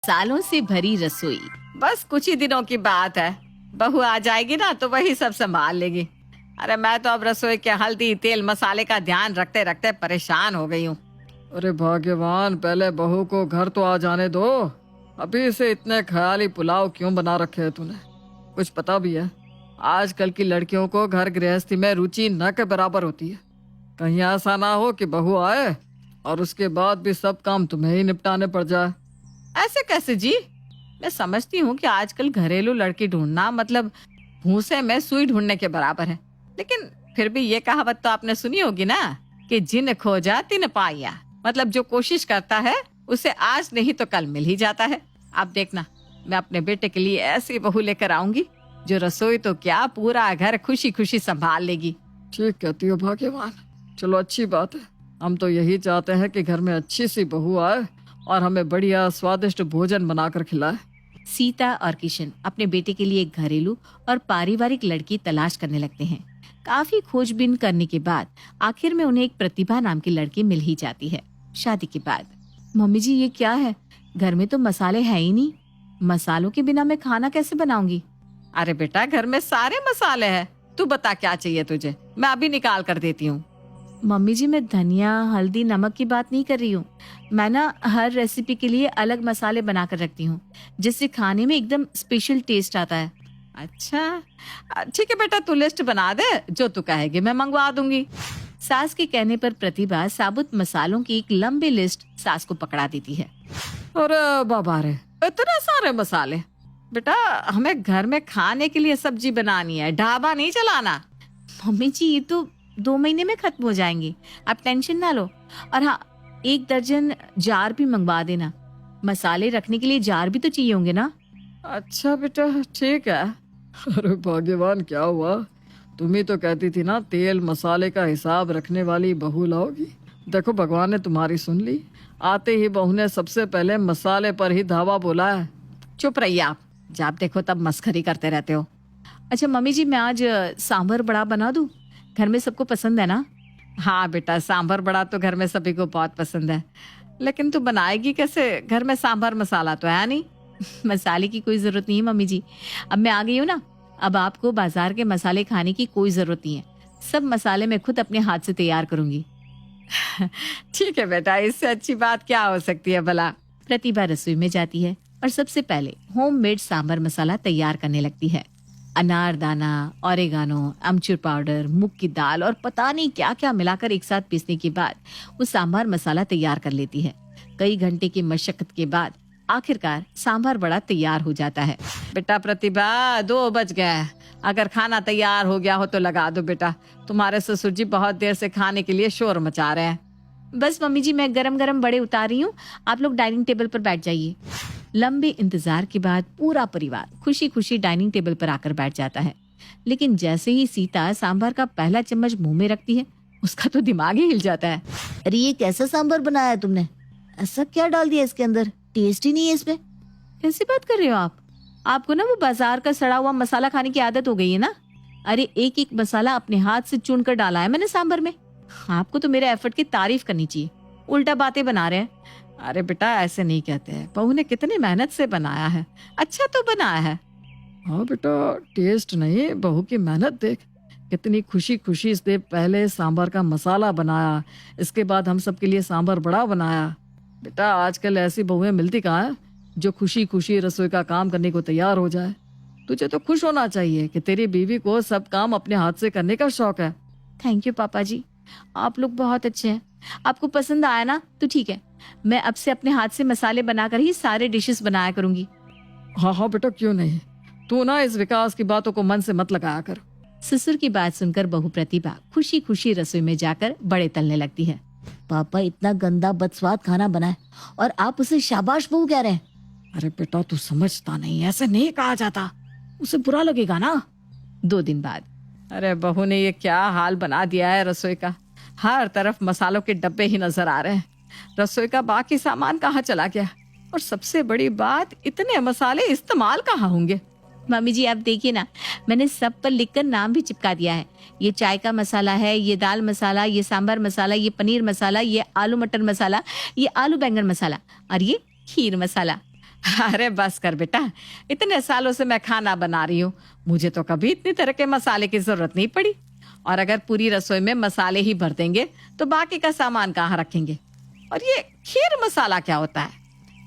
सालों से भरी रसोई। बस कुछ ही दिनों की बात है, बहू आ जाएगी ना तो वही सब संभाल लेगी। अरे मैं तो अब रसोई के हल्दी तेल मसाले का ध्यान रखते रखते परेशान हो गई हूँ। अरे भाग्यवान, पहले बहू को घर तो आ जाने दो। अभी से इतने ख्याली पुलाव क्यों बना रखे है तूने? कुछ पता भी है? आजकल की लड़कियों को घर गृहस्थी में रुचि न के बराबर होती है। कहीं ऐसा ना हो कि बहू आए और उसके बाद भी सब काम तुम्हें ही निपटाने पड़ जाए। ऐसे कैसे जी? मैं समझती हूँ कि आजकल घरेलू लड़की ढूंढना मतलब भूसे में सुई ढूंढने के बराबर है, लेकिन फिर भी ये कहावत तो आपने सुनी होगी ना कि जिन खोजा तिन पाया। मतलब जो कोशिश करता है उसे आज नहीं तो कल मिल ही जाता है। आप देखना, मैं अपने बेटे के लिए ऐसी बहू लेकर आऊंगी जो रसोई तो क्या पूरा घर खुशी खुशी संभाल लेगी। ठीक कहती हो भाग्यवान। चलो अच्छी बात है। हम तो यही चाहते हैं कि घर में अच्छी सी बहू आए और हमें बढ़िया स्वादिष्ट भोजन बनाकर खिलाए। सीता और किशन अपने बेटे के लिए एक घरेलू और पारिवारिक लड़की तलाश करने लगते हैं। काफी खोजबीन करने के बाद आखिर में उन्हें एक प्रतिभा नाम की लड़की मिल ही जाती है। शादी के बाद, मम्मी जी ये क्या है? घर में तो मसाले हैं ही नहीं, मसालों के बिना मैं खाना कैसे बनाऊंगी? अरे बेटा, घर में सारे मसाले हैं, तू बता क्या चाहिए तुझे, मैं अभी निकाल कर देती हूँ। मम्मी जी मैं धनिया हल्दी नमक की बात नहीं कर रही हूँ। मैं ना हर रेसिपी के लिए अलग मसाले बना कर रखती हूँ, जिससे खाने में एकदम स्पेशल टेस्ट आता है। अच्छा ठीक है बेटा, तू लिस्ट बना दे, जो तू कहेगी मैं मंगवा दूंगी। सास के कहने पर प्रतिभा साबुत मसालों की एक लंबी लिस्ट सास को पकड़ा देती है। अरे बाबा रे, इतने सारे मसाले! बेटा हमें घर में खाने के लिए सब्जी बनानी है, ढाबा नहीं चलाना। मम्मी जी ये तो 2 महीने में खत्म हो जाएंगे, आप टेंशन ना लो। और हाँ, 1 दर्जन जार भी मंगवा देना। मसाले रखने के लिए जार भी तो चाहिए होंगे ना? अच्छा बेटा ठीक है। अरे भाग्यवान, क्या हुआ? तुम ही तो कहती थी ना तेल मसाले का हिसाब रखने वाली बहू लाओगी। देखो भगवान ने तुम्हारी सुन ली। आते ही बहू ने सबसे पहले मसाले पर ही धावा बोला है। चुप रहिए आप, जब देखो तब मस्खरी करते रहते हो। अच्छा मम्मी जी मैं आज सांभर बड़ा बना दूं? घर में सबको पसंद है ना? हाँ बेटा, सांभर बड़ा तो घर में सभी को बहुत पसंद है, लेकिन तू बनाएगी कैसे? घर में सांभर मसाला तो है नहीं। मसाले की कोई जरूरत नहीं है मम्मी जी, अब मैं आ गई हूँ ना। अब आपको बाजार के मसाले खाने की कोई जरूरत नहीं है। सब मसाले मैं खुद अपने हाथ से तैयार करूंगी। ठीक है बेटा, इससे अच्छी बात क्या हो सकती है भला। प्रतिभा रसोई में जाती है और सबसे पहले होममेड सांभर मसाला तैयार करने लगती है। अनारदाना, ओरेगानो, अमचूर पाउडर, मूंग की दाल और पता नहीं क्या क्या मिलाकर एक साथ पीसने के बाद वो सांभर मसाला तैयार कर लेती है। कई घंटे की मशक्कत के बाद आखिरकार सांभर बड़ा तैयार हो जाता है। बेटा प्रतिभा, 2 बज गए, अगर खाना तैयार हो गया हो तो लगा दो बेटा। तुम्हारे ससुर जी बहुत देर से खाने के लिए शोर मचा रहे हैं। बस मम्मी जी मैं गरम गरम बड़े उतार रही हूँ, आप लोग डाइनिंग टेबल पर बैठ जाइए। लंबे इंतजार के बाद पूरा परिवार खुशी खुशी डाइनिंग टेबल पर आकर बैठ जाता है। लेकिन जैसे ही सीता सांभर का पहला चम्मच मुंह में रखती है, उसका तो दिमाग ही हिल जाता है। अरे ये कैसा सांभर बनाया है तुमने? ऐसा क्या डाल दिया इसके अंदर? टेस्ट ही नहीं है इसमें। कैसी बात कर रहे हो आप? आपको ना वो बाजार का सड़ा हुआ मसाला खाने की आदत हो गई है ना? अरे एक एक मसाला अपने हाथ से चुन कर डाला है मैंने सांभर में। आपको तो मेरे एफर्ट की तारीफ करनी चाहिए, उल्टा बातें बना रहे हैं। अरे बेटा ऐसे नहीं कहते हैं, बहू ने कितनी मेहनत से बनाया है, अच्छा तो बनाया है। हाँ बेटा, टेस्ट नहीं, बहू की मेहनत देख। कितनी खुशी खुशी से पहले सांभर का मसाला बनाया, इसके बाद हम सब के लिए सांभर बड़ा बनाया। बेटा आजकल ऐसी बहुएं मिलती कहाँ है जो खुशी खुशी रसोई का काम करने को तैयार हो जाए। तुझे तो खुश होना चाहिए कि तेरी बीवी को सब काम अपने हाथ से करने का शौक है। थैंक यू पापा जी, आप लोग बहुत अच्छे हैं। आपको पसंद आया ना तो ठीक है, मैं अब से अपने हाथ से मसाले बनाकर ही सारे डिशेस बनाया करूंगी। हाँ हाँ बेटा, क्यों नहीं। तू ना इस विकास की बातों को मन से मत लगाया कर। ससुर की बात सुनकर बहू प्रतिभा खुशी खुशी रसोई में जाकर बड़े तलने लगती है। पापा इतना गंदा बदस्वाद खाना बनाए और आप उसे शाबाश बहू कह रहे हैं। अरे बेटा तू समझता नहीं, ऐसे नहीं कहा जाता, उसे बुरा लगेगा ना। 2 दिन बाद, अरे बहू ने ये क्या हाल बना दिया है रसोई का। हर तरफ मसालों के डब्बे ही नजर आ रहे हैं, रसोई का बाकी सामान कहाँ चला गया? और सबसे बड़ी बात, इतने मसाले इस्तेमाल कहाँ होंगे? मम्मी जी आप देखिए ना, मैंने सब पर लिखकर नाम भी चिपका दिया है। ये चाय का मसाला है, ये दाल मसाला, ये सांभर मसाला, ये पनीर मसाला, ये आलू मटर मसाला, ये आलू बैंगन मसाला और ये खीर मसाला। अरे बस कर बेटा, इतने सालों से मैं खाना बना रही हूँ, मुझे तो कभी इतनी तरह के मसाले की जरूरत नहीं पड़ी। और अगर पूरी रसोई में मसाले ही भर देंगे तो बाकी का सामान कहाँ रखेंगे। और ये खीर मसाला क्या होता है?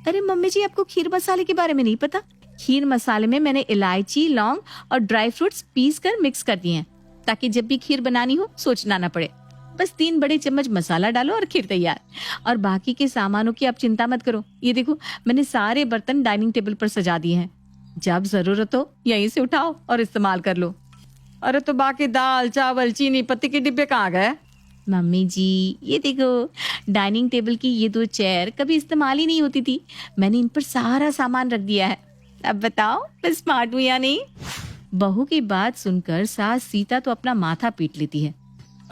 अरे मम्मी जी, आपको खीर मसाले के बारे में नहीं पता? खीर मसाले में मैंने इलायची, लौंग और ड्राई फ्रूट्स पीस कर मिक्स कर दिए हैं, ताकि जब भी खीर बनानी हो सोचना ना पड़े। बस 3 बड़े चम्मच मसाला डालो और खीर तैयार। और बाकी के सामानों की आप चिंता मत करो। ये देखो, मैंने सारे बर्तन डाइनिंग टेबल पर सजा दिए हैं। जब जरूरत हो यहीं से उठाओ और इस्तेमाल कर लो। अरे तो बाकी दाल, चावल, चीनी, पत्ती के डिब्बे कहाँ गए? मम्मी जी, ये देखो, डाइनिंग टेबल की ये 2 चेयर कभी इस्तेमाल ही नहीं होती थी। मैंने इन पर सारा सामान रख दिया है। अब बताओ मैं स्मार्ट हूँ या नहीं? बहू की बात सुनकर सास सीता तो अपना माथा पीट लेती है।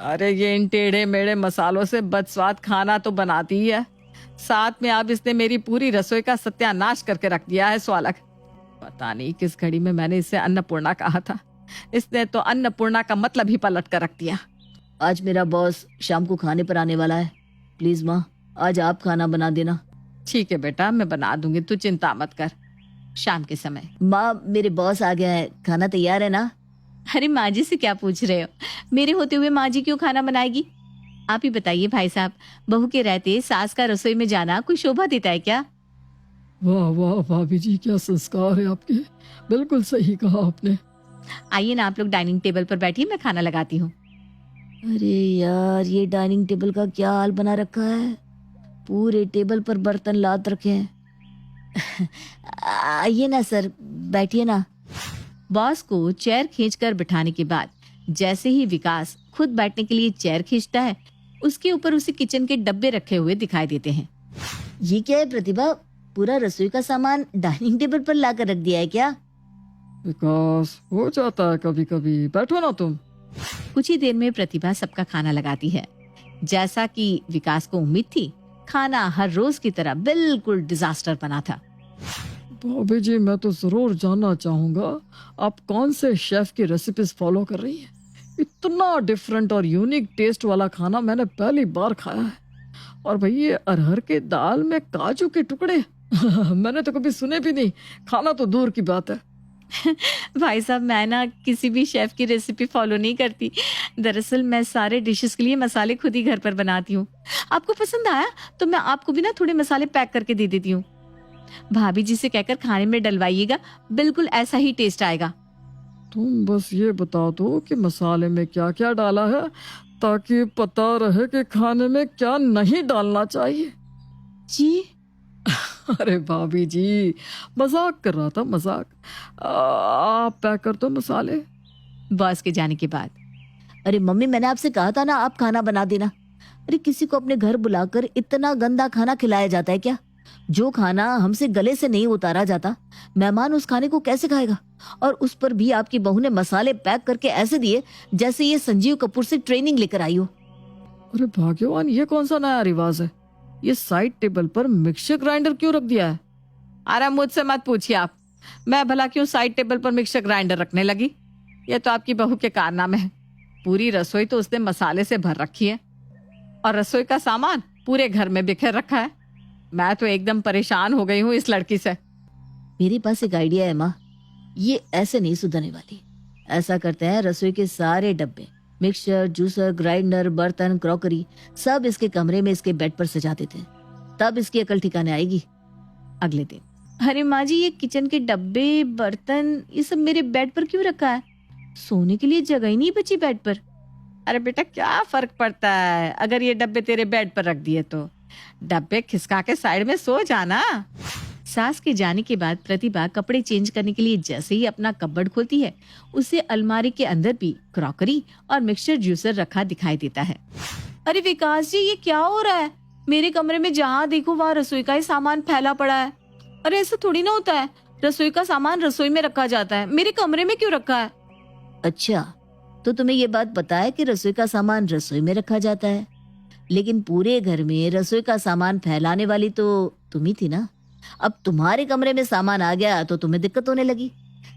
अरे ये इन टेढ़े मेढ़े मसालों से बदस्वाद खाना तो बनाती ही है, साथ में अब इसने मेरी पूरी रसोई का सत्यानाश करके रख दिया है। स्वालक, पता नहीं किस घड़ी में मैंने इसे अन्नपूर्णा कहा था, इसने तो अन्नपूर्णा का मतलब ही पलट कर रख दिया। आज मेरा बॉस शाम को खाने पर आने वाला है, प्लीज माँ आज आप खाना बना देना। ठीक है बेटा, मैं बना दूंगी, तू चिंता मत कर। शाम के समय, माँ मेरे बॉस आ गया है, खाना तैयार है ना? अरे माँ जी से क्या पूछ रहे हो? मेरे होते हुए माँ जी क्यों खाना बनाएगी? आप ही बताइए भाई साहब, बहू के रहते सास का रसोई में जाना कोई शोभा देता है क्या? वाह वाह भाभी जी, क्या संस्कार है आपके, बिल्कुल सही कहा आपने। आइए ना आप लोग डाइनिंग टेबल पर बैठिए, मैं खाना लगाती हूँ। अरे यार, ये डाइनिंग टेबल का क्या हाल बना रखा है, पूरे टेबल पर बर्तन लाद रखे हैं। आइए ना सर, बैठिए ना। बॉस को चेयर खींचकर बिठाने के बाद जैसे ही विकास खुद बैठने के लिए चेयर खींचता है, उसके ऊपर उसे किचन के डब्बे रखे हुए दिखाई देते हैं। ये क्या है प्रतिभा, पूरा रसोई का सामान डाइनिंग टेबल पर लाकर रख दिया है क्या? विकास, हो जाता है कभी कभी, बैठो ना तुम। कुछ ही देर में प्रतिभा सबका खाना लगाती है। जैसा कि विकास को उम्मीद थी, खाना हर रोज की तरह बिल्कुल डिजास्टर बना था। भाभी जी, मैं तो जरूर जानना चाहूंगा आप कौन से शेफ की रेसिपीज फॉलो कर रही हैं। इतना डिफरेंट और यूनिक टेस्ट वाला खाना मैंने पहली बार खाया है। और भाई ये अरहर के दाल में काजू के टुकड़े मैंने तो कभी सुने भी नहीं, खाना तो दूर की बात है। भाई साहब, मैं ना किसी भी शेफ की रेसिपी फॉलो नहीं करती। दरअसल मैं सारे डिशेस के लिए मसाले खुद ही घर पर बनाती हूँ। आपको पसंद आया तो मैं आपको भी ना थोड़े मसाले पैक करके दे देती हूँ। भाभी जी से कहकर खाने में डलवाइएगा, बिल्कुल ऐसा ही टेस्ट आएगा। तुम बस ये बता दो कि मसाले में क्या क्या डाला है, ताकि पता रहे कि खाने में क्या नहीं डालना चाहिए। जी अरे भाभी जी, मजाक कर रहा था, मजाक। आप पैक कर दो मसाले। बॉस के जाने के बाद, अरे मम्मी, मैंने आपसे कहा था ना आप खाना बना देना। अरे किसी को अपने घर बुलाकर इतना गंदा खाना खिलाया जाता है क्या? जो खाना हमसे गले से नहीं उतारा जाता, मेहमान उस खाने को कैसे खाएगा? और उस पर भी आपकी बहू ने मसाले पैक करके ऐसे दिए जैसे ये संजीव कपूर से ट्रेनिंग लेकर आई हो। अरे भाग्यवान, ये कौन सा नया रिवाज है? ये साइड टेबल पर मिक्सर ग्राइंडर क्यों रख दिया है? अरे मुझसे मत पूछिए आप, मैं भला क्यों साइड टेबल पर मिक्सर ग्राइंडर रखने लगी? ये तो आपकी बहू के कारनामे है। पूरी रसोई तो उसने मसाले से भर रखी है और रसोई का सामान पूरे घर में बिखेर रखा है। मैं तो एकदम परेशान हो गई हूँ इस लड़की से। मेरे पास एक आइडिया है माँ, ये ऐसे नहीं सुधरने वाली। ऐसा करते हैं, रसोई के सारे डब्बे, मिक्सचर, जूसर, ग्राइंडर, बर्तन, क्रॉकरी सब इसके कमरे में इसके बेड पर सजा देते हैं, तब इसकी अकल ठिकाने आएगी। अगले दिन, अरे माँ जी, ये किचन के डब्बे, बर्तन, ये सब मेरे बेड पर क्यों रखा है? सोने के लिए जगह ही नहीं बची बेड पर। अरे बेटा, क्या फर्क पड़ता है अगर ये डब्बे तेरे बेड पर रख दिए तो? डब्बे खिसका के साइड में सो जाना। सास के जाने के बाद प्रतिभा कपड़े चेंज करने के लिए जैसे ही अपना कपबोर्ड खोलती है, उसे अलमारी के अंदर भी क्रॉकरी और मिक्सचर जूसर रखा दिखाई देता है। अरे विकास जी, ये क्या हो रहा है? मेरे कमरे में जहाँ देखो वहाँ रसोई का ही सामान फैला पड़ा है। अरे ऐसा थोड़ी ना होता है, रसोई का सामान रसोई में रखा जाता है, मेरे कमरे में क्यों रखा है? अच्छा, तो तुम्हें ये बात पता है कि रसोई का सामान रसोई में रखा जाता है, लेकिन पूरे घर में रसोई का सामान फैलाने वाली तो तुम ही थी ना। अब तुम्हारे कमरे में सामान आ गया तो तुम्हें दिक्कत होने लगी।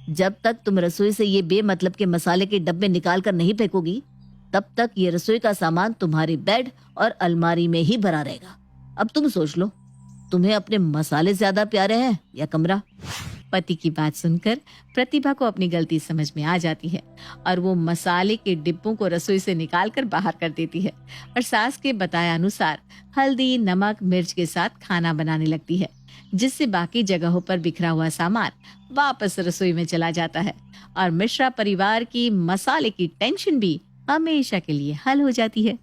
जब तक तुम रसोई से ये बेमतलब के मसाले के डब्बे निकाल कर नहीं फेंकोगी, तब तक ये रसोई का सामान तुम्हारे बेड और अलमारी में ही भरा रहेगा। अब तुम सोच लो। तुम्हें अपने मसाले ज्यादा प्यारे हैं या कमरा? पति की बात सुनकर प्रतिभा को अपनी गलती समझ में आ जाती है और वो मसाले के डिब्बों को रसोई से निकालकर बाहर कर देती है और सास के बताए अनुसार हल्दी, नमक, मिर्च के साथ खाना बनाने लगती है, जिससे बाकी जगहों पर बिखरा हुआ सामान वापस रसोई में चला जाता है और मिश्रा परिवार की मसाले की टेंशन भी हमेशा के लिए हल हो जाती है।